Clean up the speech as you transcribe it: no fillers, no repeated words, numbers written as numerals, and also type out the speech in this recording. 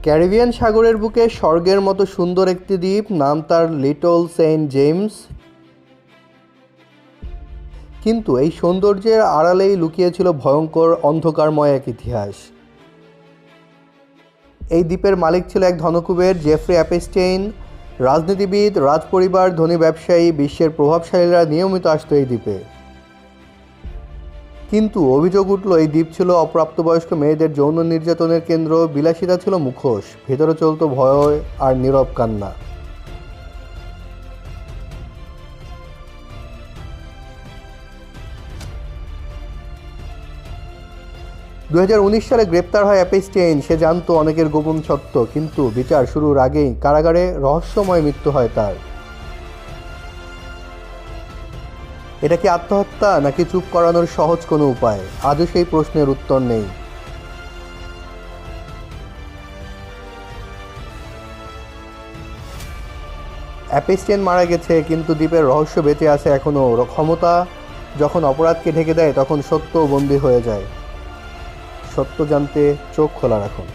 Caribbean সাগরের বুকে স্বর্গের মতো সুন্দর একটি দ্বীপ, নাম তার লিটল সেন্ট জেমস। কিন্তু এই সৌন্দর্যের আড়ালেই লুকিয়ে ছিল ভয়ঙ্কর অন্ধকারময় এক ইতিহাস। এই দ্বীপের মালিক ছিল এক ধনকুবের, জেফ্রি অ্যাপস্টেইন। রাজনীতিবিদ, রাজপরিবার, ধনী ব্যবসায়ী, বিশ্বের প্রভাবশালীরা নিয়মিত আসতো এই দ্বীপে। কিন্তু অভিযোগ উঠল এই দ্বীপ ছিল অপ্রাপ্তবয়স্ক মেয়েদের যৌন নির্যাতনের কেন্দ্র। বিলাসিতা ছিল মুখোশ, ভেতরে চলত ভয় আর নীরব কান্না। 2019 সালে গ্রেপ্তার হয় অ্যাপস্টেইন। সে জানতো অনেকের গোপন সত্য, কিন্তু বিচার শুরুর আগেই কারাগারে রহস্যময় মৃত্যু হয় তার। এটা কি আত্মহত্যা, নাকি চুপ করানোর সহজ কোনো উপায়? আজও সেই প্রশ্নের উত্তর নেই। অ্যাপস্টেইন মারা গেছে, কিন্তু দ্বীপের রহস্য বেঁচে আছে এখনও। ক্ষমতা যখন অপরাধকে ঢেকে দেয়, তখন সত্যও বন্দী হয়ে যায়। সত্য জানতে চোখ খোলা রাখুন।